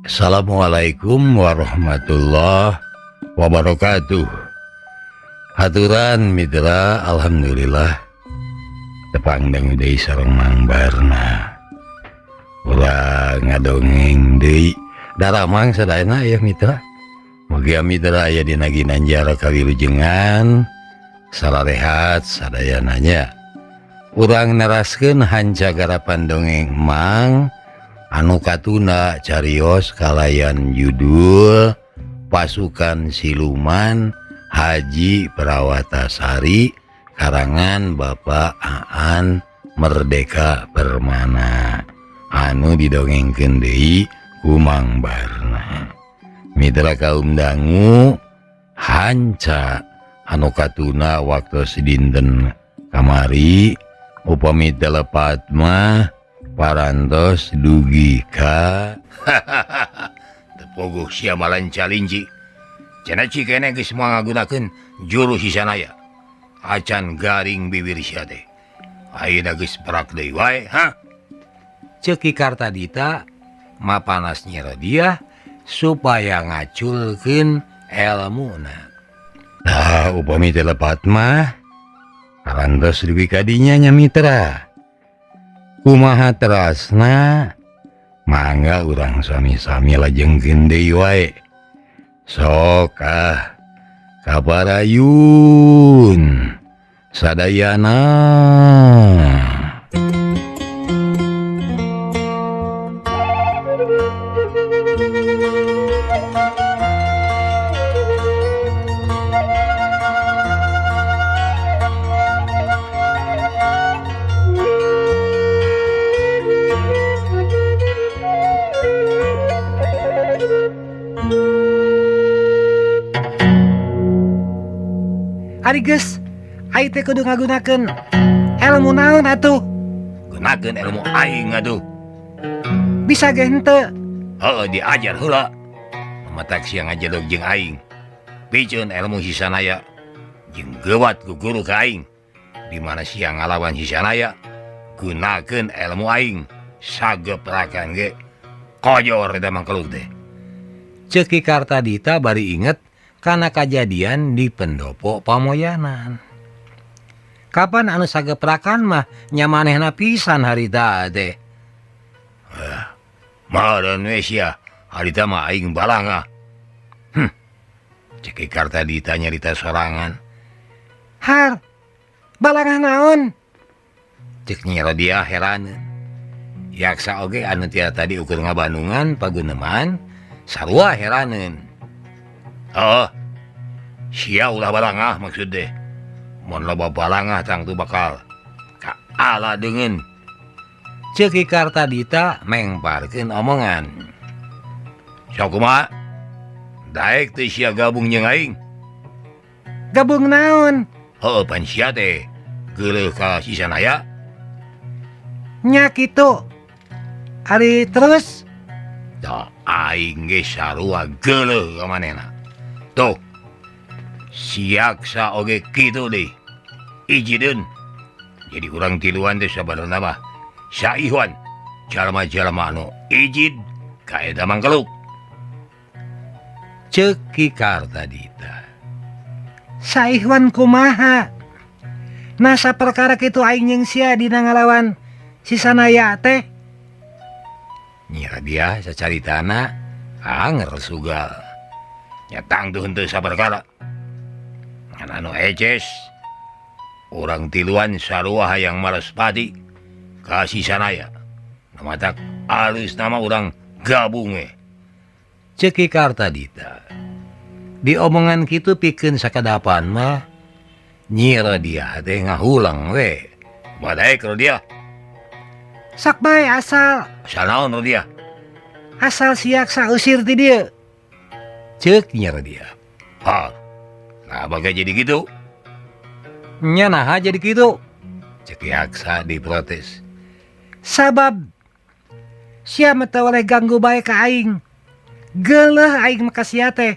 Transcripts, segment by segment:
Assalamualaikum warahmatullahi wabarakatuh. Haturan mitra, alhamdulillah tepangdang deui sareng Mang Barna. Urang ngadongeng deui daramang sadayana ya mitra. Mugia mitra aya dina ginanjar kawilujengan sararehat sadayananya. Urang neraskeun hancagarapan dongeng Mang anu katuna carios kalayan judul Pasukan Siluman Haji Prawatasari karangan Bapak Aan Merdeka Permana anu didongengkeun deui ku Mang Barna. Mitra kaum dangu hanca anu katuna waktu dinten kamari upami telepat mah parantos dugi ka tepogoh sia malan calinci cenah cikene geus ngagunakeun jurus Hisanaya acan garing bibir sia teh ayeuna geus perak deui wae ceuk Ki Kartadita mapanas nyero dia supaya ngaculkeun elmuna. Nah upami telepat mah parantos dugi ka dinya nya mitra. Kumaha terasna mangga urang sami-sami lajengkeun deui wae. Sok kabarayun sadayana. Ari geus, ai teh kudu ngagunakeun ilmu naon atuh? Gunakeun ilmu aing atuh. Bisa ge henteu? Heueuh diajar heula. Matak sia ngajedog jeung aing. Pikeun ilmu Hisanaya jeung geuwat ku guru ka aing. Di mana sia ngalawan Hisanaya gunakeun ilmu aing. Sageprakan ge koyor eta mangkeluk teh. Ceuk Ki Kartadita bari inget kana kajadian di pendopo pamoyanan. Kapan anu sageprakan mah nyamanehna pisan harita teh. Madan we sia harita mah aing balangah. Ceuk Ki Kartadita nyarita sorangan. Har, balangah naon? Ceuk nyero dia heraneun. Yaksa oge anu tia tadi ukur ngabandungan paguneman sarua heraneun. Oh, sia ulah balangah maksud deh. Mun loba balangah tang tu bakal kaala deungeun. Ceuk Ki Kartadita mengparkeun omongan. Sok kumaha? Daek teh sia gabung jeung aing. Gabung naon? Heueuh pan sia teh geuleuh ka Hisanaya. Nya kitu. Ari terus? Da aing ge sarua geuleuh ka manehna. Tuh, siaksa oge kitu deh. Ijidun. Jadi kurang tiluan teh sabarana mah saihwan jalma-jalma anu ijid ka eta mangkeluk. Ceuk Ki Kartadita. Saihwan kumaha? Nasa perkara kitu aing jeung sia dina ngalawan si Sanaya teh. Nya dia sacaritana anger sugal. Nyatang tuh henteu saperkara. Ngan anu eces urang tiluan sarua hayang males pati ka si Sanaya. Namatak alus nama urang gabung we. Ceuk Ki Kartadita. Di omongan kitu pikeun sakadapan mah nyira dia teh ngahulang we. Badaek ro dia. Sak bae asal. Asal naon ro dia? Asal siaksa usir ti dieu. Ceuk nyara dia. Nah bagai jadi gitu? Nya naha jadi gitu? Ceuk Yaksa diprotes. Sabab sia mah teu oleh ganggu bae ka aing. Geuleuh aing maka sia teh.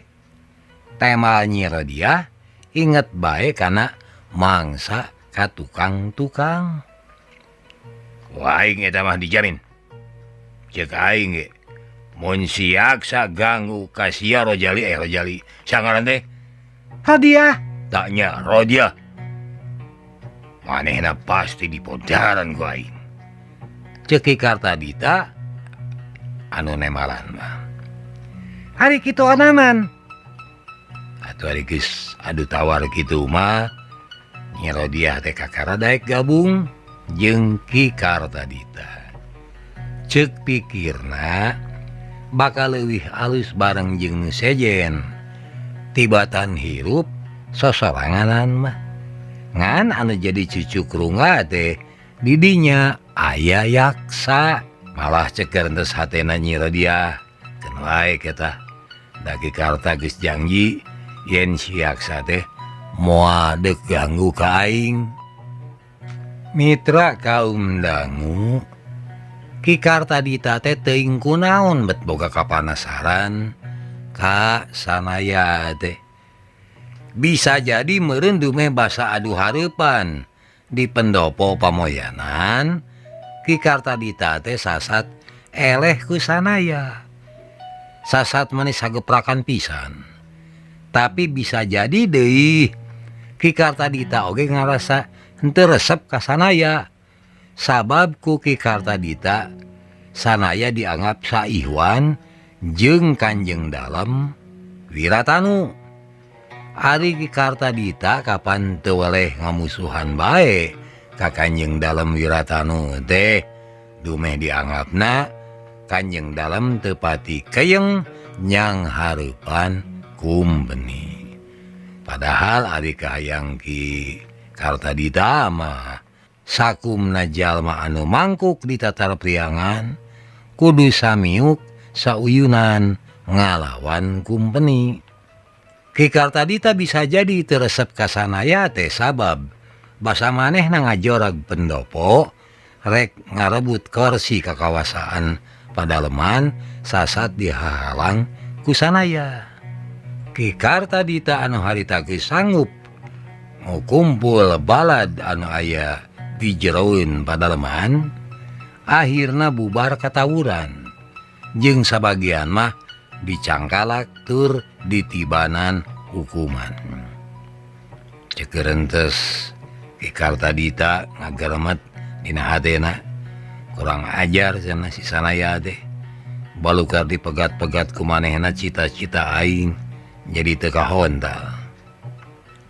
Tema nyira dia inget bae kana mangsa ka tukang-tukang. Wah aing eta mah dijamin. Ceuk aing ge mun siaksa ganggu kasia Rojali sangaran teh Hadiah. taknya Rodia manehna pasti di podaran ku aing. Ceuk Ki Kartadita anu nemalan mah. Hari kitu anaman. Atuh ari geus adu tawar kitu mah Nyi Rodia teh kakara daek gabung jeung Ki Kartadita. Ceuk pikirna bakal leuwih alus bareng jeung nu sejen. Tibatan hirup sosoranganan mah. Ngan anu jadi cucuk rungga teh didinya aya yaksa. Malah ceker entes hatena Nyi Rodia. Keun wae kita da Ki Karta geus janji yen si yaksa teh moal deuk ganggu ka aing. Mitra kaum dangu, Ki Kartadita teh teuing kunaon bet boga kapanasaran ka sanaya teh. Bisa jadi meureun dume basa adu hareupan di pendopo pamoyanan Ki Kartadita teh sasat eleh ku sanaya. Sasat manis sageprakan pisan. Tapi bisa jadi deui Ki Kartadita oge ngarasa henteu resep ka sanaya. Sabab ku Ki Kartadita sanaya dianggap saihwan jeung Kanjeng Dalem Wiratanu. Ari Ki Kartadita kapan teu weleh ngamusuhan bae ka Kanjeng Dalem Wiratanu teh dumeh dianggapna Kanjeng Dalem teu pati keyeng nyang hareupan kumbeni. Padahal ari kahayang Ki Kartadita mah sakumna jalma anu mangkuk di tatar priangan kudu samiuk sauyunan ngalawan kumpeni. Ki Kartadita bisa jadi teresep ka sanaya teh sabab basa manehna ngajorag pendopo rek ngarebut kursi kakawasaan padaleman sasat dihalang ku sanaya. Ki Kartadita anu harita geus sanggup ngukumpul balad anu aya di jeroeun padaleman akhirna bubar katawuran jeung sabagian mah dicangkalak tur ditibanan hukuman. Ceker entes Ki Kartadita ngageremet dina hatena kurang ajar cenah si sanaya teh. Balukar dipegat-pegat ku manehna cita-cita aing jadi teu kahontal.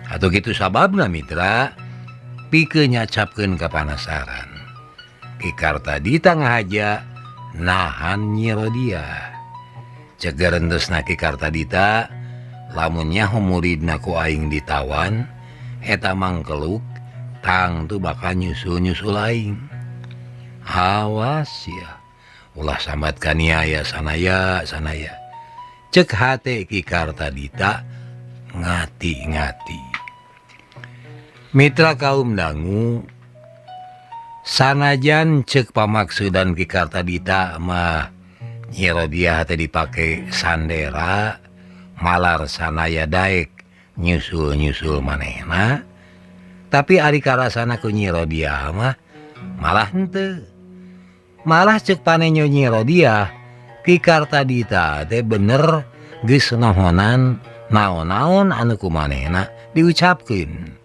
Atuh kitu sababna mitra pikeun nyacapkeun kapanasaran. Ki Kartadita ngahaja nahan Nyi Rodia. Ceger entesna Ki Kartadita lamun nyaho muridna ku aing ditawan eta mangkeluk tang tu bakal nyusul-nyusul aing. Awas ya ulah sambat kaniaya sanaya. Cek hate Ki Kartadita ngati-ngati. Mitra kaum dangu, sanajan cek pamaksudan Ki Kartadita mah Nyi Rodia teh dipake sandera malar sanaya daek nyusul-nyusul manehna. Tapi ari karasana ku Nyi Rodia mah malah henteu. Malah cek panenyo Nyi Rodia Ki Kartadita teh bener geus nohonan naon-naon anu kumanehna diucapkeun.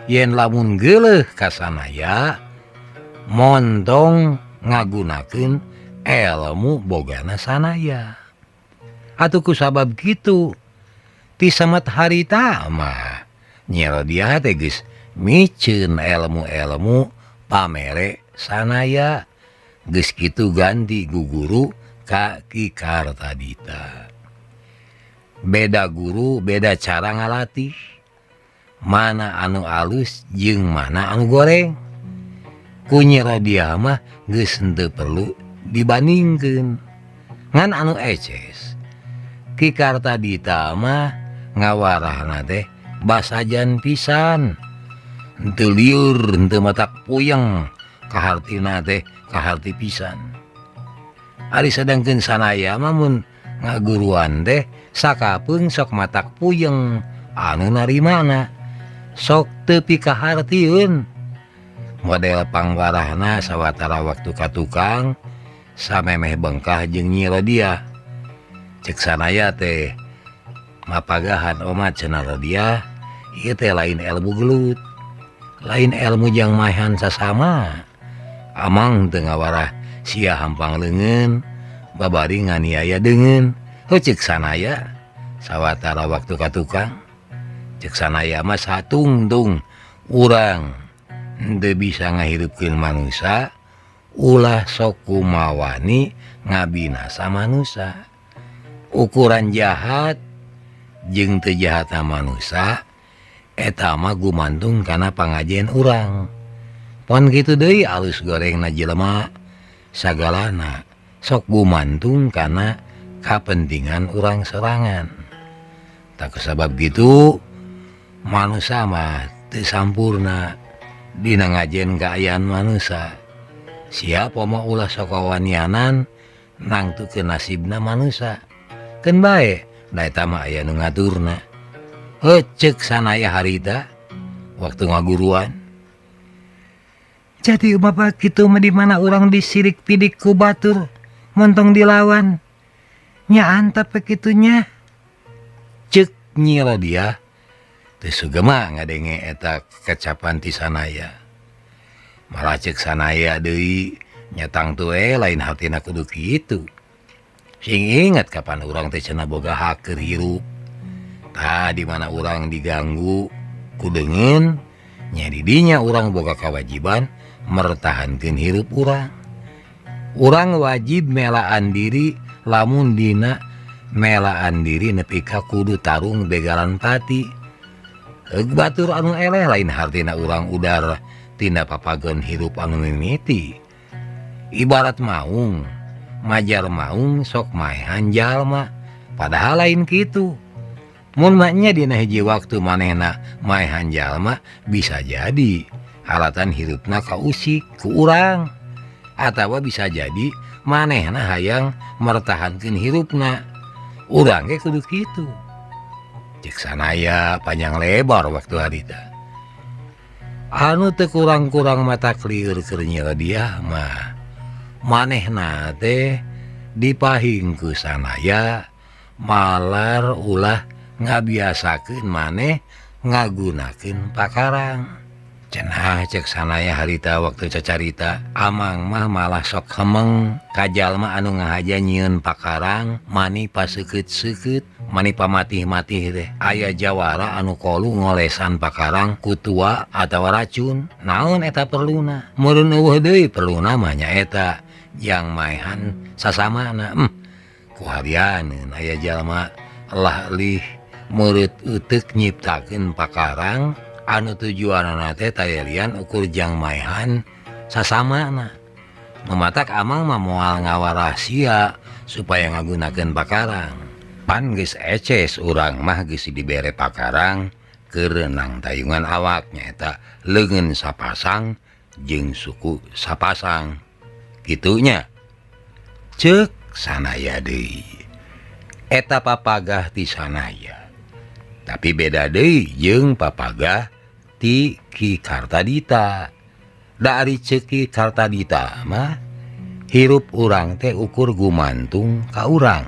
Yen lamun geuleuh ka sanaya montong ngagunakeun elmu bogana sanaya. Atuh kusabab kitu ti samet harita mah Nyi Rodia teh geus miceun elmu-elmu pamere sanaya. Geus kitu ganti guguru ka Ki Kartadita. Beda guru beda cara ngalatih. Mana anu alus jeung mana anu goreng. Ku Nyi Rodia mah geus henteu perlu dibandingkeun. Ngan anu eces Ki Kartadita mah ngawarahna teh basajan pisan. Henteu liur henteu matak puyeng kahartina teh kaharti pisan. Ari sedangkeun sanaya mah mun ngaguruan teh sakapeung sok matak puyeng anu narimana sok teu pikahartieun. Model pangwarahna sawatara waktu ka tukang samemeh bengkah jeung Nyi Rodia cek sanaya teh mapagahan omat cenah dia ieu teh lain ilmu gelut, lain ilmu jang maehan sasama. Amang teu ngawarah sia hampang leungeun babari nganiaya deungeun. Heuh cek sanaya sawatara waktu ka tukang, cek sanaya mah satungtung urang teu bisa ngahirupkeun manusia ulah sok kumawani ngabinasa manusia. Ukuran jahat jeung teu jahatna manusia eta mah gumantung kana pangajian urang. Pon kitu deui alus gorengna jelema sagalana sok gumantung kana kapentingan urang sorangan. Tak sabab gitu manusia mah teu sampurna dina ngajen kaayaan manusia. Siapa mau ulah sok kawanianan nangtukeun nasibna manusia. Keun bae da eta mah aya nu ngaturna. Heuh ceuk sanaya harita waktu ngaguruan. Jadi bapak kitu mah di mana urang disirik pidik ku batur montong dilawan. Nya antap kitunya. Ceuk Nyi Rodia teu sugema ngadenge eta kecapan ti sanaya. Malah ceuk sanaya deui nyatang tue lain hartina kudu kitu. Sing inget kapan urang teh cenah boga hak keur hirup. Tah di mana urang diganggu ku deungeun nya di dinya urang boga kawajiban mertahankeun hirup urang. Urang wajib melaan diri lamun dina melaan diri nepi ka kudu tarung begalan pati. Heug batur anu eleh lain hartina urang udar tina papageun hirup anu mimiti. Ibarat maung, majar maung sok maehan jalma, padahal lain kitu. Mun maknya dina hiji waktu manehna maehan jalma bisa jadi alatan hirupna kausik ku urang, atawa bisa jadi manehna hayang mertahankeun hirupna. Urang ge kudu kitu. Cek sanaya panjang lebar waktu harita. Anu teu kurang-kurang mata klieur keur Nyi Rodia mah manehna teh dipahing ku sanaya malar ulah ngabiasakeun maneh ngagunakeun pakarang. Cenah cek sanaya harita waktu cacarita amang mah malah sok hemeng ka jalma anu ngahaja nyieun pakarang mani paseukeut-seukeut mani pamatih-matih teh aya jawara anu kolu ngolesan pakarang ku tua atawa racun. Naon eta perluna? Meureun eueuh deui perluna mah nya eta yang maehan sasamana. Ku harianeun aya jalma lah lih meureut euteuk nyiptakeun pakarang anu tujuanna teh tayelian ukur jang maehan sasamana. Mematak amang mah moal ngawarah sia supaya ngagunakeun pakarang. Pan geus eces urang mah geus dibere pakarang keur nang tayungan awaknya eta leungeun sapasang jeung suku sapasang. Kitunya. Ceuk sanaya deui. Eta papagah ti sanaya. Tapi beda deui jeung papagah ti Ki Kartadita. Da ari ceuk Ki Kartadita mah hirup urang teh ukur gumantung ka urang.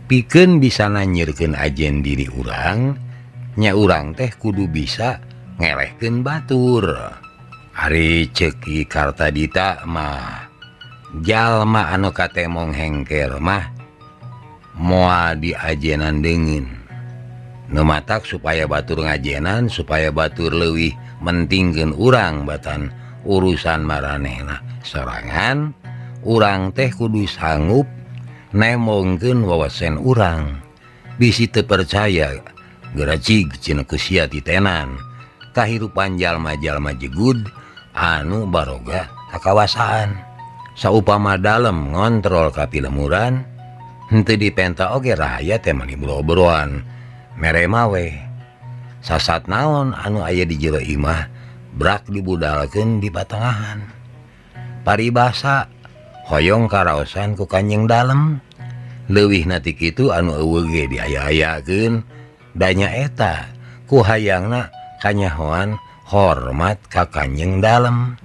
Pikeun bisa nanyirkeun ajen diri urang, nya urang teh kudu bisa ngelehkeun batur. Ari ceuk Ki Kartadita mah jalma anu katemong hengker mah moal diajenan deungeun. Nu matak supaya batur ngajenan supaya batur leuwih mentingkeun urang batan urusan maranehna sorangan, urang teh kudu sanggup nemongkeun wawasen urang. Bisi teu percaya geracig cenah kusia titenan kahirupan jalma-jalma jegud anu baroga kakawasaan. Saupama dalem ngontrol kapilemuran henteu dipenta oge rahaya teh mani boro-boroan mere mawe. Sasat naon anu aya di jero imah brak dibudalkeun di patengahan. Paribasa hoyong karaosan ku kanjeng dalem. Leuwihna ti kitu anu eueuh ge diaya-ayakeun da nya eta ku hayangna kanyahoan hormat ka kanjeng dalem.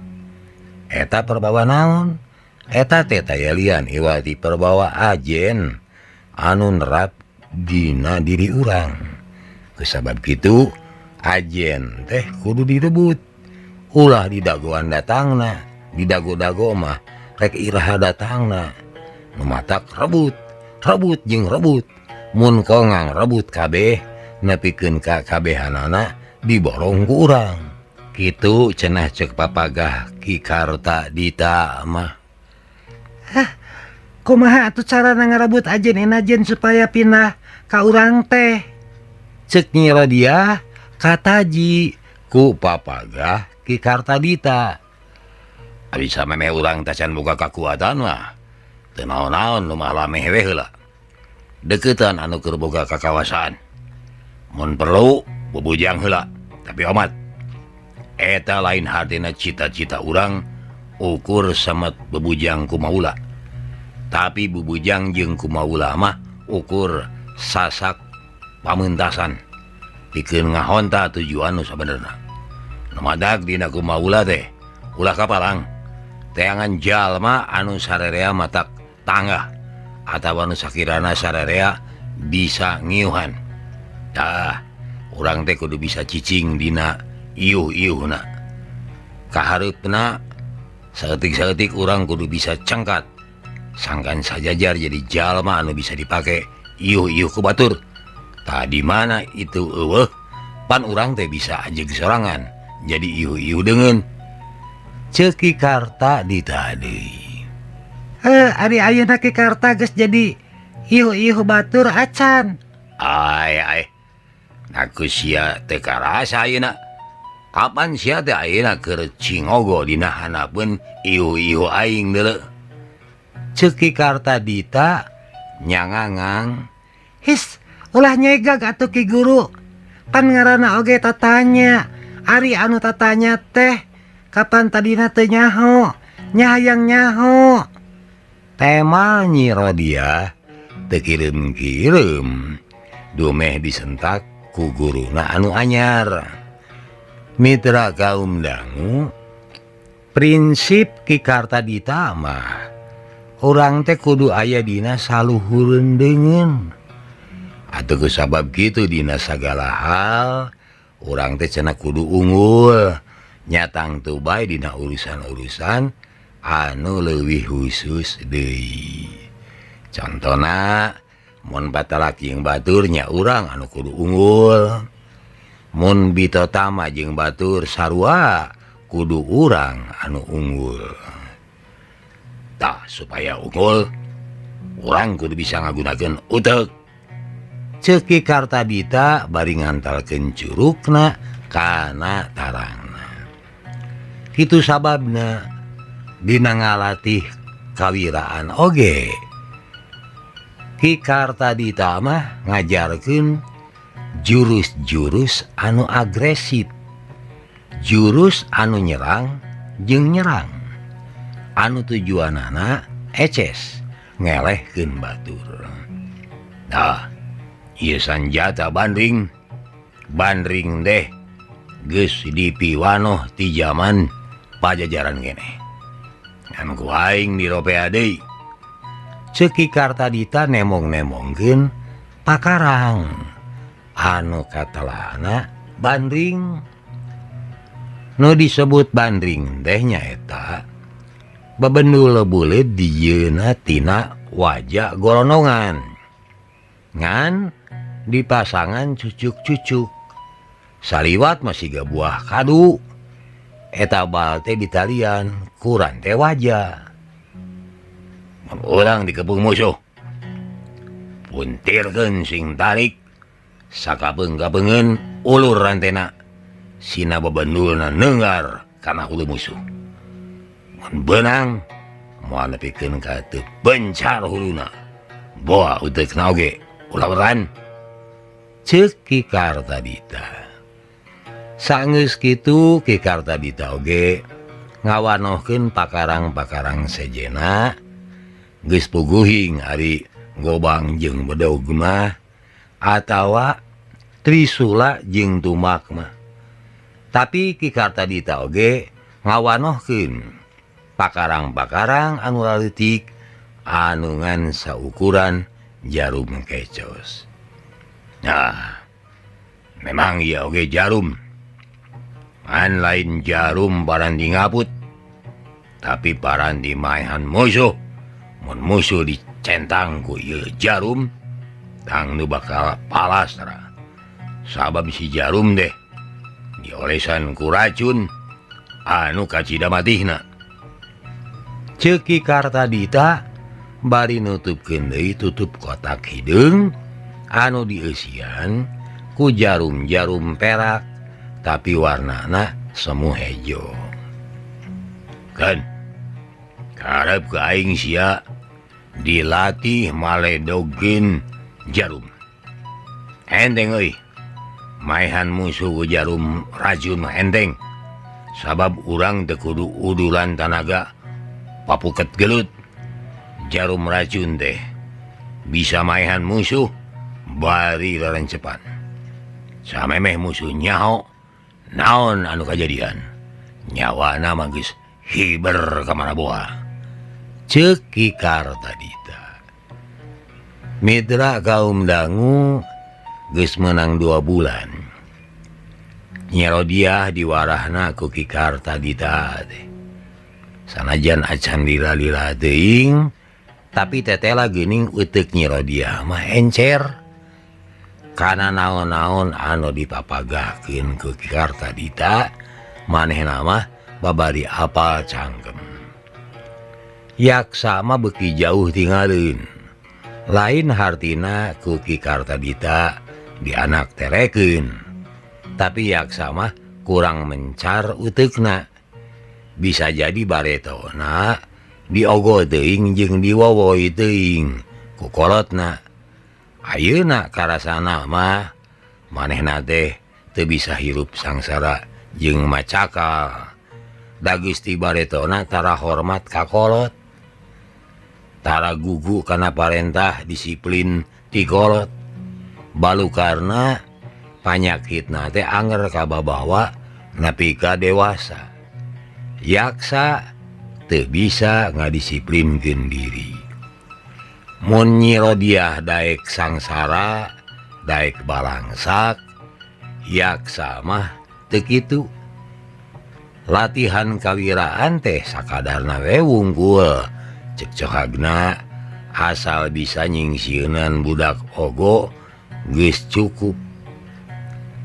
Eta perbawa naon? Eta teh tayalian iwati perbawa ajen anu nerap dina diri urang. Kesabab kitu ajen teh kudu direbut. Ulah didagoan datangna, didago-dago mah rek iraha datangna. Nu matak rebut, rebut jeung rebut. Mun kongang rebut kabeh nepikeun ka kabehanana diborong ku urang. Kitu cenah cek papagah Ki Kartadita mah. Kumaha atuh carana ngarebut ajen-enajen supaya pindah ka urang teh? Cek Nyi Rodia kataji ku papagah Ki Kartadita. Abisa memeh urang tacan boga kakuatan mah teu naon-naon nu mah lameh we heula. Deketan anu keur boga kakawasaan. Mun perlu bubujang heula, tapi omat. Eta lain hartina cita-cita urang ukur samet bebujang ku maula. Tapi bubujang jeung ku maula mah ukur sasak pamentasan. Pikeun ngahonta tujuan nu sabenerna. Nu madag dina ku maula teh ulah kapalang. Teangan jalma anu sarerea matak tangga atawa anu sakirana sarerea bisa ngiuhan. Tah, urang teh kudu bisa cicing dina iuh-iuhna. Kahareupna saeutik-saeutik urang kudu bisa cengkat. Sangkan sajajar jadi jalma anu bisa dipake iuh-iuh ku batur. Tah di mana itu eueuh pan urang teh bisa ajeg sorangan jadi iuh-iuh deungeun. Ceuk Ki Kartadita deui. Ari ayeuna Ki Karta geus jadi iuh-iuh batur acan. Ai. Naku sia teu karasa ayeuna. Kapan sia teh ayeuna keur cingogo dina hanapeun iuh-iuh aing deuleu. Ceuk Ki Kartadita nyangangang. His, ulah nyegag atuh Ki Guru. Pan ngaranna oge tatanya. Ari anu tatanya teh kapan tadina teu nyaho, nyahayang nyaho. Tema Nyi Rodia teu kireum-kireum. Dumeh disentak ku guruna anu anyar. Mitra kaum dangu, prinsip Ki Kartadita mah urang teh kudu aya dina saluhureun deungeun. Atuh kusabab kitu dina sagala hal urang teh cenah kudu unggul. Nyatang teu bae dina urusan-urusan anu leuwih khusus deui. Contona mun batalaki jeung batur nya urang anu kudu unggul. Mun bitotama jeung batur sarua kudu urang anu unggul. Tah supaya unggul urang kudu bisa ngagunakeun uteuk. Ceuk Ki Kartadita bari ngantalkeun curugna kana tarangna. Kitu sababna dina ngalatih kawiraan oge Ki Kartadita mah ngajarkeun jurus-jurus anu agresif, jurus anu nyerang jeung nyerang, anu tujuanana eces ngelehkeun batur. Nah, ieu sanjata bandring deh geus dipiwanoh ti jaman Pajajaran kene. Ngan ku aing diropea deui. Ceuk Ki Kartadita nemong-nemongkeun pakarang anu katalana bandring. Nu disebut bandring teh nyaeta babendul buleud dieuna tina wajah golonongan. Ngan dipasangan cucuk-cucuk. Saliwat masih buah kadu. Eta bal teh ditalian kuran teh wajah. Mun urang dikepung musuh, puntirkeun sing tarik, sakabeung-kabeungeun ulur rantena, sina babendulna neungar kana hulu musuh. Mun beunang moal nepikeun ka teu bencar huluna, boa uteukna oge ulah beran. Ceuk Ki Kartadita. Saenggeus kitu Ki Kartadita oge ngawanohkeun pakarang-pakarang sejena geus puguhing ari gobang jeung bedog mah atawa trisula jeung tumak mah. Tapi Ki Kartadita oge ngawanohkeun pakarang-pakarang anu leutik anu ngan saukuran jarum kecos. Nah, memang iya oge jarum. Man lain jarum parandi ngaput, tapi parandi maehan musuh. Mun musuh dicentang ku ieu jarum, tang nu bakal palas tara. Sabab si jarum deh diolesan ku racun anu kacida matihna. Ceki Kartadita bari nutupkeun deui tutup kotak hideung anu dieusian ku jarum-jarum perak tapi warnana semu hejo. Kan karep ke aing sia dilatih maledogkeun jarum. Enteng euy. Maehan musuh ku jarum racun mah enteng. Sabab urang teu kudu udulan tanaga papuket gelut. Jarum racun teh bisa maehan musuh bari larencepan. Samemeh musuh nyaho naon anu kajadian, nyawana mah geus hiber ka mana boa. Ceuk Ki Kartadita. Mitra kaum dangu geus meunang 2 bulan. Nyi Rodiah diwarahna ku Ki Kartadita teh. Sanajan acan lila-lila teuing, tapi tetela geuning euteuk Nyi Rodiah mah encer. Kana naon-naon anu dipapagahkeun ku Ki Kartadita, manehna mah babari apal cangkem. Yaksa mah beuki jauh tinggalin. Lain hartina ku Ki Kartadita dianak terekeun. Tapi yaksa mah kurang mencar uteukna. Bisa jadi baretona diogo teuing jeung diwowoy teuing ku kolotna. Ayeuna karasana mah manehna teh teu bisa hirup sangsara jeung macakal. Da geus ti baretona tara hormat ka kolot. Tara gugu kana parentah disiplin ti kolot. Balukarna panyakitna teh anger ka babawa nepi ka dewasa. Yaksa teu bisa ngadisiplinkeun diri. Mun Nyi Rodiah daek sangsara, daek balangsak, yaksa mah teu kitu. Latihan kawiraan teh sakadarna we wungkul, cek cohagna asal bisa nyingsieunnan budak ogo geus cukup.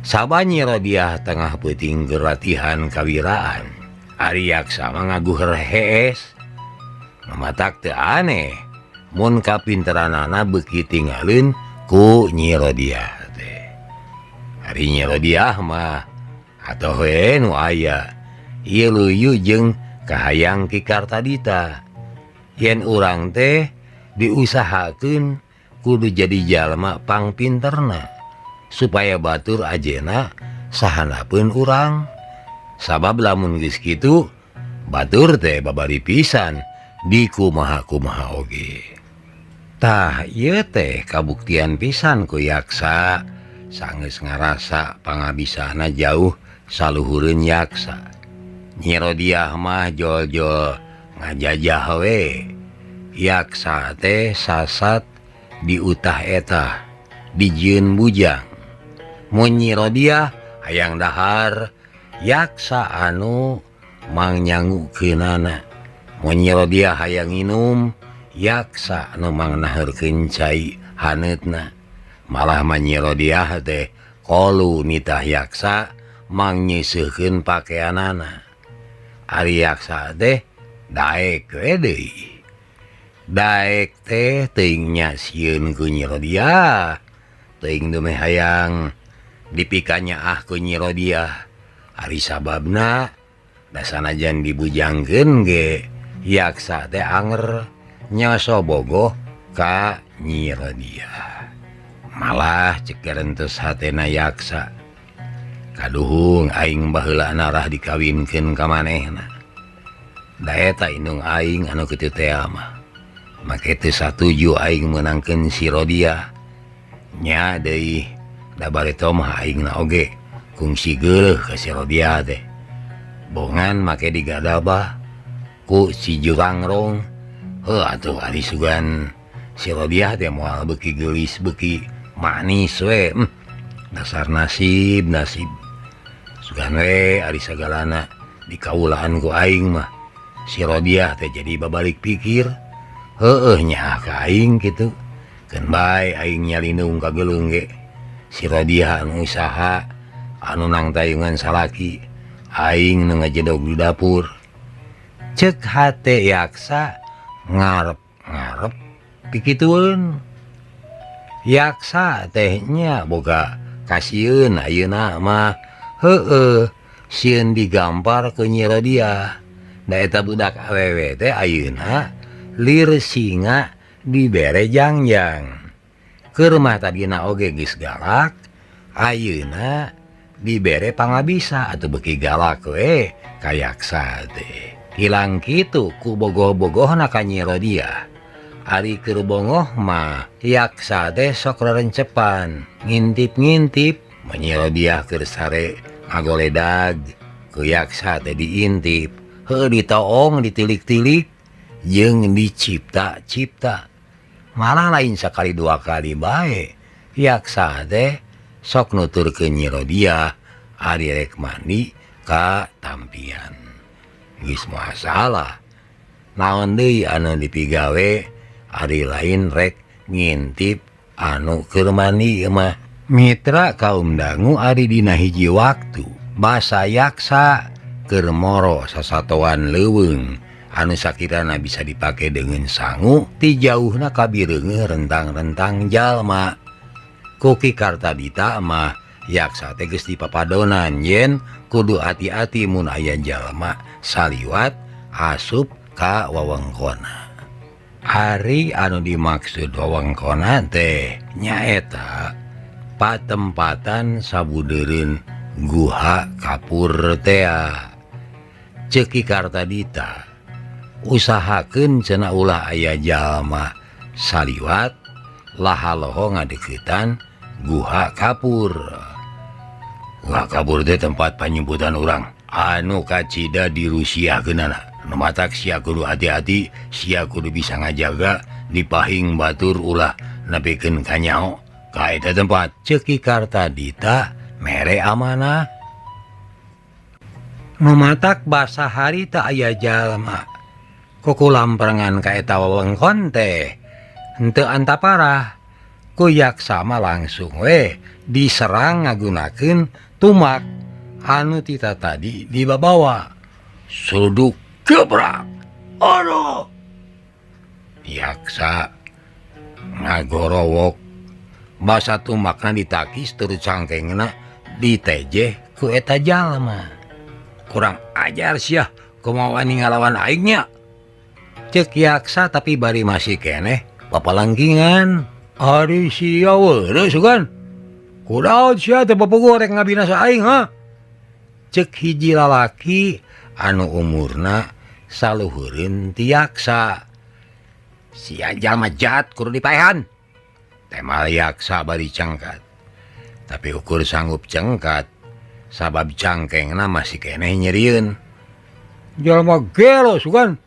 Sabab Nyi Rodiah tengah peuting keur latihan kawiraan, ari yaksa mah ngaguher hees. Mamatak teu aneh mun kapinteranana beuki tinggalin ku Nyi Rodiah teh. Ari Nyi Rodiah mah atoh we nu aya ieu leuyu jeung kahayang Ki Kartadita. Yen urang teh diusahakeun kudu jadi jalma pangpinterna supaya batur ajena sahanapeun urang. Sabab lamun geus kitu batur teh babari pisan di kumaha-kumaha oge. Tah ieu teh kabuktian pisan ku yaksa sanggeus ngarasa pangabisana jauh saluhureun yaksa. Nyi Rodiah mah jol-jol ngajajah we. Yaksa teh sasat di utah eta dijieun bujang. Mun Nyi Rodiah hayang dahar yaksa anu mangnyangukeunana. Mun Nyi Rodiah hayang nginum yaksa anu mangnaheurkeun cai haneutna. Malah mah Nyi Rodiah teh kolu nitah yaksa mangnyeuseukkeun pakeanana. Ari yaksa teh daek we deui. Daek teh teuing nyasieun ku Nyi Rodiah, teuing teu meh hayang dipikanyaah ku Nyi Rodiah. Ari sababna da sanajan dibujangkeun ge yaksa teh anger nyoso bogoh ka Nyi Rodiah. Malah cek gerentos hatena yaksa, kaduhung aing baheula narah dikawinkeun ka manehna. Da eta indung aing anu kitu teh mah make teu satuju aing meunangkeun si Rodiah. Nya deui da bareto mah aingna oge kungsi geuleuh ka si Rodiah teh. Bongan make digadabah ku si Jurangrong. Heuh atuh ari sugan si Rodiah teh moal beki gelis beki manis we. Dasar nasib sugan we ari sagalana dikaulaan ku aing mah si Rodiah teh jadi babalik pikir nya ka aing kitu keun bae aing nyalinung ka geulung ge si Rodiah anu usaha anu nang tayungan salaki aing nu ngajedog di dapur. Cek hate Yaksa ngarep pikitueun. Yaksa tehnya boga kasieun ayeuna mah sieun digampar ke Nyi Rodiah. Da eta budak awewe teh ayeuna lir singa dibere jangjang. Keur mah tadina oge geus galak, ayeuna dibere pangabisa atuh beuki galak we ka Yaksa teh. Hilang kitu ku bogoh-bogohna ka Nyi Rodiah. Ari keur bongoh mah Yaksa teh sok rerencepan, ngintip-ngintip. Nyi Rodiah keur sare ngagoledag ku Yaksa teh diintip, ditoong ditilik-tilik jeung dicipta-cipta. Malah lain sakali dua kali bae Yaksa teh sok nuturkeun Nyi Rodiah ari rek mandi ka tampian. Geus moal salah. Naon deui anu dipigawe ari lain rek ngintip anu keur mandi mah. Mitra kaum dangu ari dina hiji waktu basa Yaksa keur moro sasatoan leuweung anu sakirana bisa dipake dengan sangu ti jauhna kabireungeuh rentang-rentang jalma. Kuki Kartadita mah Yaksa teh geus dipapadonan yen kudu hati-hati mun aya jalma saliwat asup ka wewengkonna. Ari anu dimaksud wewengkonna teh nyaeta patempatan sabudeureun guha kapur teh. Ceuk Ki Kartadita usahakeun cenah ulah aya jalma saliwat lahaloho ngadeuketan guha kapur. Guha kapur teh tempat panyumputan urang anu kacida di Rusia geunana. Nu matak sia kudu hati-hati, sia kudu bisa ngajaga dipahing batur ulah nepikeun ka nyaho ka eta tempat. Ceuk Ki Kartadita mere amanah. Nu matak basa hari tak aya jalma kukulamperengan ka eta wewengkon teh henteu antaparah. Ku Yaksa mah langsung we diserang ngagunakeun tumak anu tita tadi dibabawa. Suduk gebrak. Aduh. Yaksa ngagorowok basa tumakna ditakis terus cangkengna ditejeh ku eta jalma. Kurang ajar sia kumaha wani ngalawan aingnya. Ceuk Yaksa tapi bari masih keneh papalangkingan. Ari sia weureuh sugan. Kunaon sia teh bapuguh rek ngabinasa aing ha? Ceuk hiji lalaki anu umurna saluhureun ti Yaksa. Sia jalma jahat kudu dipaehan. Temal Yaksa bari cangkat. Tapi ukur sanggup cengkat sabab cangkengna masih keneh nyerieun. Jalma gelo sugan.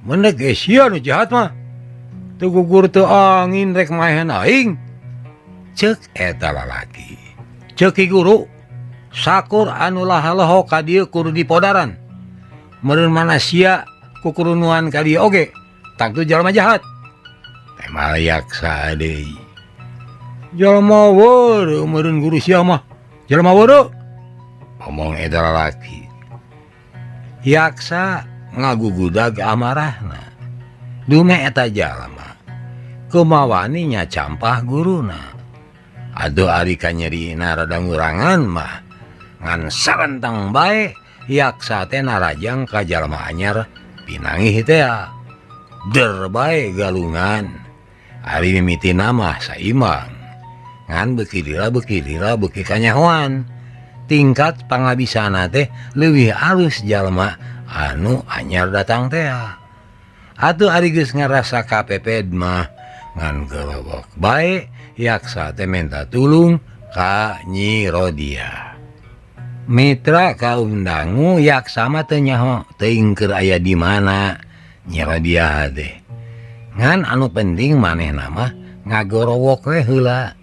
Mendek ge sia nu jahat mah. Teu gugur teu angin rek maehan aing. Ceuk eta lalaki. Ceuk Ki Guru, sakur anu lahaloho ka dieu kudu dipodaran. Meureun mana sia kukudu nuan ka dieu oge. Tangtu jalma jahat. Temal Yaksa deui. Jalma weureuh meureun guru sia mah. Jalma weureuh. Ngomong eta lalaki. Yaksa ngagugudag amarahna. Dume eta jalma kumawani nya campah guruna. Aduh ari kanyerina rada ngurangan mah ngan sarentang bae Yaksa teh narajang ka jalma anyar pinangih teh. Der bae galungan. Ari mimitina mah saimbang. Ngan beuki dira beuki kanyahoan. Tingkat pangabisana teh leuwih alus jalma anu anyar datang teh. Atuh ari geus ngarasa kapeped mah ngan gelobok bae Yaksa teh minta tulung ka Nyi Rodiah. Mitra kaum dangu Yaksa mah teu nyaho teuing keur aya di mana Nyi Rodiah teh. ngan anu penting maneh nama ngagorowok we heula.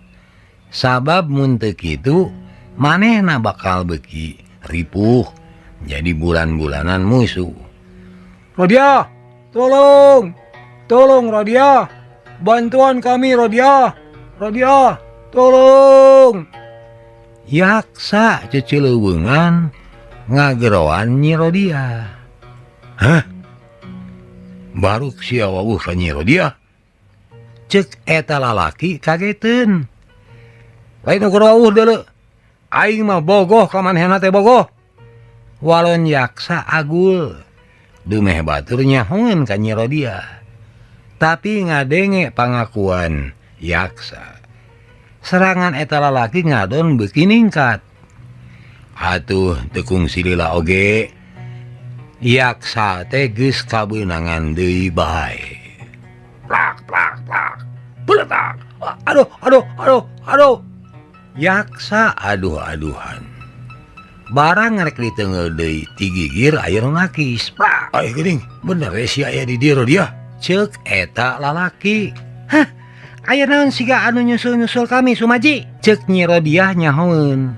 Sabab mun teu kitu manehna bakal beki ripuh jadi bulan-bulanan musuh. Rodia, tolong Rodia, bantuan kami Rodia, tolong. Yaksa ceceleuweungan ngageroan Nyi Rodia. Hah? Baru sia wawuh ka Nyi Rodia? Cek eta lalaki kageteun. Lain nggerawuh deuleu. Aing mah bogoh ka manehna teh bogoh. Walon yaksa agul. Dumeh batur nyahoeun ka Nyi Rodia. Tapi ngadenge pangakuan yaksa. Serangan eta lalaki ngadon beuki ningkat. Atuh tekung silila oge. Yaksa teh geus kabeunangan deui bae. Plak. Peletak. Aduh. Yaksa aduh-aduhan. Barang ngarek ditengeul deui ti gigir aya nu ngakis. Plak. Ai geuning, bener we si aya di dieu dia. Ceuk eta lalaki. Hah? Aya naon siga anu nyusul-nyusul kami Sumaji? Ceuk Nyi Rodia nyahoeun.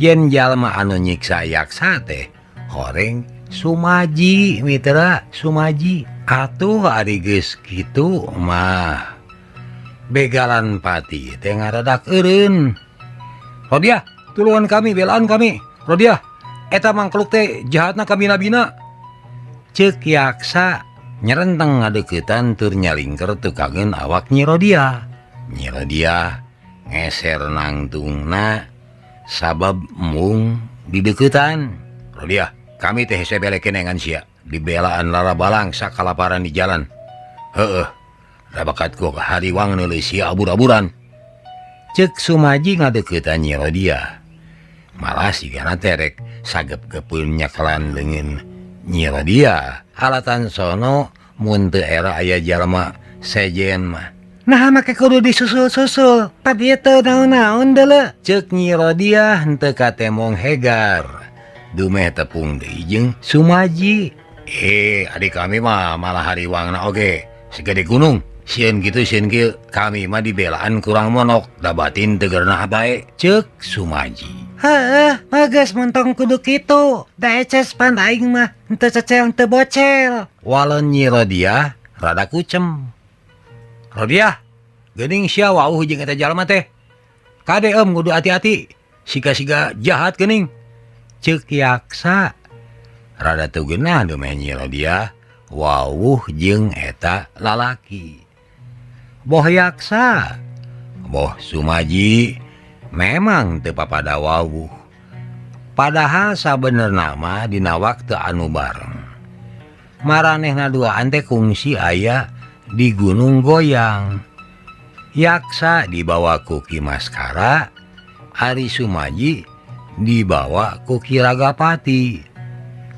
Yen jalma anu nyiksa yaksa teh horeng Sumaji mitra Sumaji. Atuh ari geus kitu mah begalan pati teh ngaradak eureun. Rodia, tulungan kami, belaan kami. Rodia, eta mangkluk teh jahatna ka bina-bina. Ceuk yaksa nyerenteng ngadeuketan tur nyalingker tukangeun awak Nyi Rodia. Nyi Rodia ngeser nangtungna sabab mung dideuketan. Rodia, kami teh hese bele kenengan sia dibelaan larabalang sakalaparan di jalan. Heueuh, da bakat ku hariwang neuleuh sia abur-aburan. Ceuk Sumaji ngadeuketan Nyi Rodia. Malah sigana terek sagep-gepeun nyakelan leungeun Nyi Rodia. Alatan sono mun teu era aya jalma sejen mah. Nah make kudu disusul-susul. Padieu teu naon-naon deuleu. Ceuk Nyi Rodia henteu katemong hegar. Dumeh tepung deui jeung Sumaji. Adik kami mah malah hariwangna oge segede gunung. Sieun kitu sieun kieu kami mah dibelaan kurang monok da batin teu geurnah bae. Ceuk Sumaji. Heeh, bagus mentong kudu kitu. Da eces pan aing mah henteu cecel henteu bocel. Walon Nyi Rodia rada kucem. Rodia, geuning sia wauh jeung eta jalma teh. Kade kudu hati-hati. Siga-siga jahat geuning. Ceuk yaksa. Rada teu geunah dumeh Nyi Rodia wauh jeung eta lalaki. Boh yaksa, boh Sumaji memang teu papada wawuh. Padahal sabenerna mah dina waktu anu bareng. Maranehna duaan teh kungsi aya di Gunung Goyang. Yaksa dibawa ku Ki Maskara, ari Sumaji dibawa ku Ki Ragapati.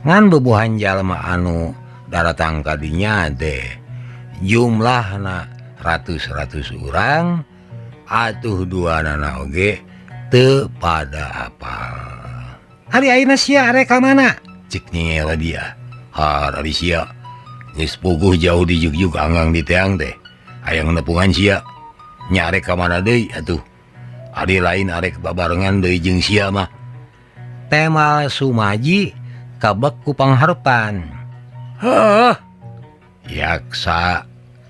Ngan bebuhan jalma anu daratang kadinya teh jumlahna ratus-ratus urang. Atuh duanana oge teu pada apal. Hari ayeuna sia arek ka mana? Cek Nyi Rodia. Hari sia geus puguh jauh di jugjug anggang di teang teh. Hayang nepungan sia. Nya arek ka mana deui atuh? Ari lain arek babarengan deui jeung sia mah. Temal Sumaji kabek ku pangharepan. Heuh. Yaksa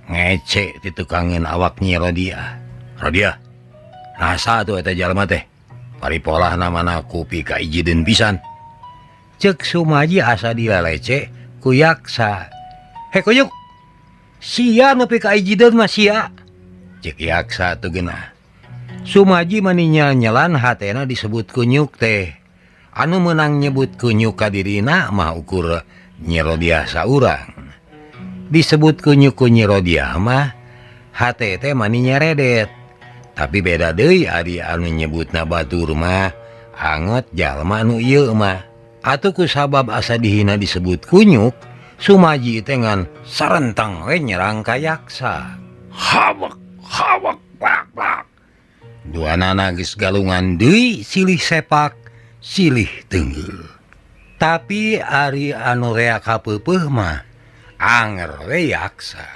ngece ti tukangeun awak Nyi Rodia. Rodia, nasa tuh eta jalma teh? Paripolah namana kupi ka ijieun pisan. Ceuk Sumaji asa dilalece ku yaksa. He kuyuk, sia nepi ka ijieun mah sia. Ceuk yaksa tuh geunah. Sumaji mani nyel-nyelan hatena disebut kunyuk teh. Anu meunang nyebut kunyuk ka dirina mah ukur Nyi Rodia saurang. Disebut kunyuk ku Nyi Rodia mah hate teh mani nyeredet. Tapi beda deui ari anu nyebutna batur mah anget jalma anu ieu mah. Atuh ku sabab asa dihina disebut kunyuk, Sumaji teh ngan sarentang we nyerang ka yaksa. Hawak, plak. Duanana geus galungan deui silih sepak, silih teungeul. Tapi ari anu rea kapeupeuh mah anger we yaksa.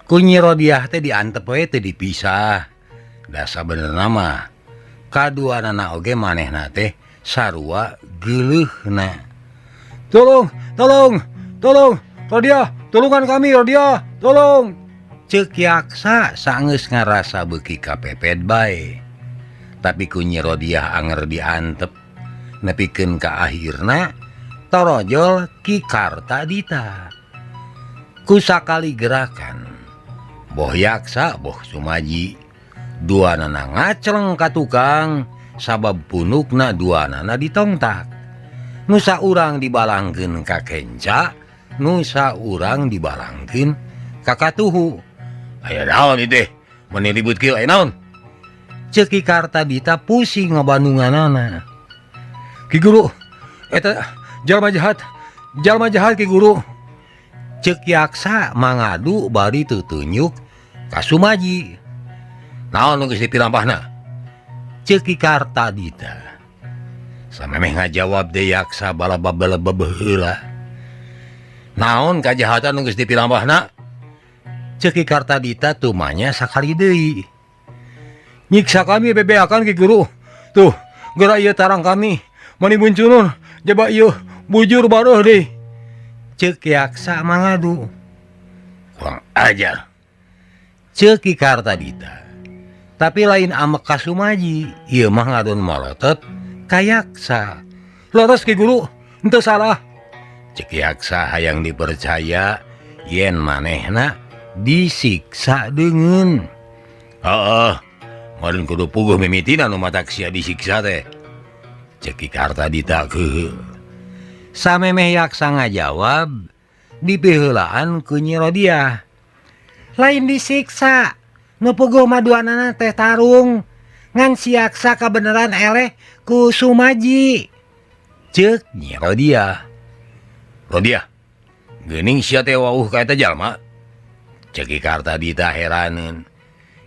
Kunyi Rodiah teh diantep we teu dipisah. Da sabenerna mah kaduanana oge manehna teh sarua geuleuhna. Tolong, Rodiah, tolongan kami Rodiah, tolong. Ceuk Yaksa saeunggeus ngarasa beuki kapepet bae. Tapi kunyi Rodiah anger diantep, nepikeun ka akhirna torojol Ki Kartadita. Kusakali gerakan, boh Yaksa, boh Sumaji, duanana ngacleng ka tukang, sabab punukna duanana ditongtak. Nusa urang dibalangkeun ka kenca, nusa urang dibalangkeun ka katuhu. Aya naon ieu teh? Mun ribut kieu aya naon? Ceuk Ki Kartadita pusing ngabandunganana. Ki Guru, eta jalma jahat Ki Guru. Ceuk Yaksa mangadu bari tutunyuk ka Sumaji. Naon nu geus dipirampahna? Ceuk Ki Kartadita. Samemeh ngajawab deui Yaksa balabab-balabab heula. Naon kajahatan nu geus dipirampahna? Ceuk Ki Kartadita tumanya sakali deui. Nyiksa kami bebeakan Ki Guru. Tuh, geura ieu tarang kami. Mani muncunun, jaba ieu bujur baruh deui. Ceuk Yaksa mangadu. Kurang ajar. Ceuk Ki Kartadita. Tapi lain amek ka Sumaji, ieu mah ngadon malotot ka Yaksa. Leres Ki Guru, henteu salah. Ceuk Yaksa hayang dipercaya yen manehna disiksa deungeun. Heeh, meureun kudu puguh mimitina nu matak sia disiksa teh. Ceuk Ki Kartadita keeh. Samemeh Yaksa ngajawab, dipiheulaan ku Nyi Rodiah. Lain disiksa, nu puguh maduanana teh tarung. Ngan si Yaksa kabeneran eleh ku Sumaji. Ceuk Nyi Rodiah. Rodiah, geuning sia teh wawuh ka eta jalma? Ceuk Ki Kartadita heraneun.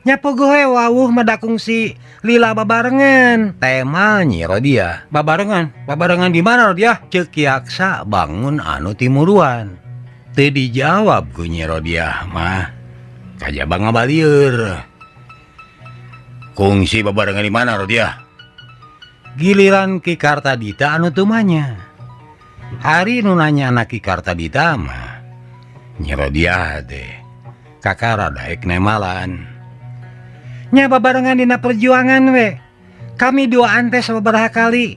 Nya puguh we wawuh madakung si lila babarengan. Tema Nyi Rodiah. Babarengan di mana Rodiah? Ceuk Yaksa bangun anu timuruan. Teu dijawab ku Nyi Rodiah mah. Kajaba ngabalieur. Kungsi babarengan di mana Rodiah? Giliran Ki Kartadita anu tumanya. Hari nu nanya anak Ki Kartadita mah Nyi Rodiah teh kakara daek nemalan. Nya babarengan dina perjuangan we. Kami duaan teh sababaraha kali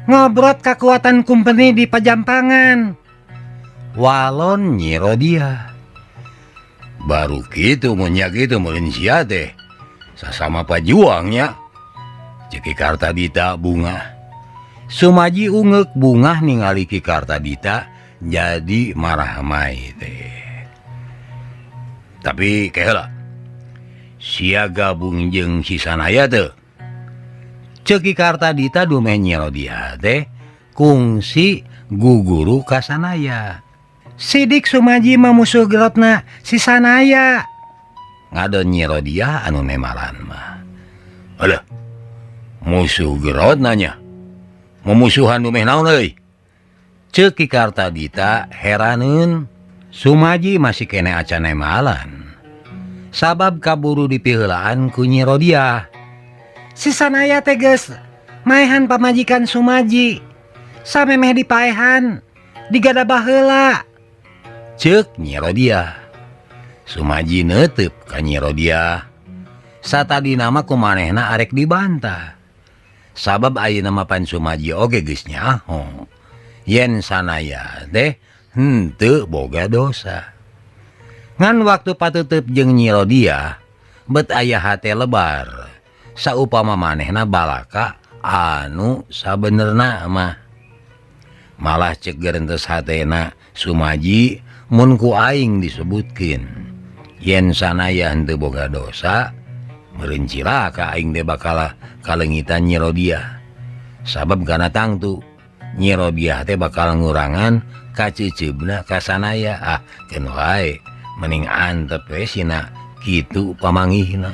ngobrot kakuatan kumpeni di Pajampangan. Walon Nyi Rodiah. Baru kitu mun nya kitu meureun sia teh sasama pajuangnya. Ceuk Ki Kartadita bungah. Sumaji ungeuk bungah ningali Ki Kartadita jadi marah mai teh. Tapi kaheula sia gabung jeung si Sanaya teu? Ceuk Ki Kartadita dumeh Nyi Rodiah teh kungsi guguru ka Sanaya. Sidik Sumaji mah musuh gerotna si Sanaya. Ngadon Nyi Rodiah anu nemalan mah. Alah, musuh gerotna nya. Memusuhan dumeh naon euy? Ceuk Ki Kartadita heraneun. Sumaji masih kene acan nemalan. Sabab kaburu dipiheulaan ku Nyi Rodiah. Si Sanaya teh geus maehan pamajikan Sumaji. Samemeh dipaehan, digadabah heula. Ceuk Nyi Rodiah. Sumaji neuteup ka Nyi Rodiah. Satadina mah kumanehna arek dibantah. Sabab ayeuna mah pan Sumaji oge geus nyaho yen Sanaya teh henteu boga dosa. Ngan waktu pateuteub jeung Nyi Rodiah bet aya hate lebar saupama manehna balaka anu sabenerna mah. Malah ceuk geurentes hatena Sumaji mun ku aing disebutkeun yen Sanaya henteu boga dosa meureun cilaka aing teh bakal kalengitan Nyi Rodiah. Sabab kana tangtu Nyi Rodiah teh bakal ngurangan kaceuceubna ka Sanaya. Keun wae mending antep we sina kitu pamanggihna.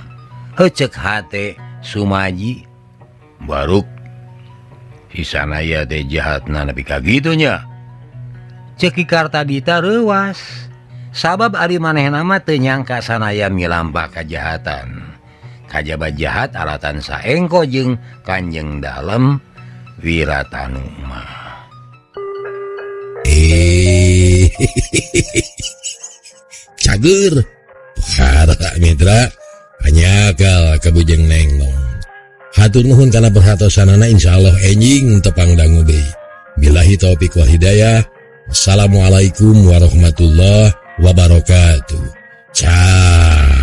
Heuceuk hate Sumaji. Baruk si Sanaya teh jahatna nepi ka kitu nya. Ceuk Ki Kartadita reuwas. Sabab ari manehna mah teu nyangka sanaya milambah kajahatan. Kajaba jahat alatan saengko jeung Kanjeng Dalem Wiratanu mah. Cager para mitra hanyakal kabujeng nengnong. Hatur nuhun kana perhatosanana, insyaallah enjing tepang dangu deui. Billahi taufik wal hidayah. Wassalamualaikum warahmatullahi wabarakatuh. Ciao.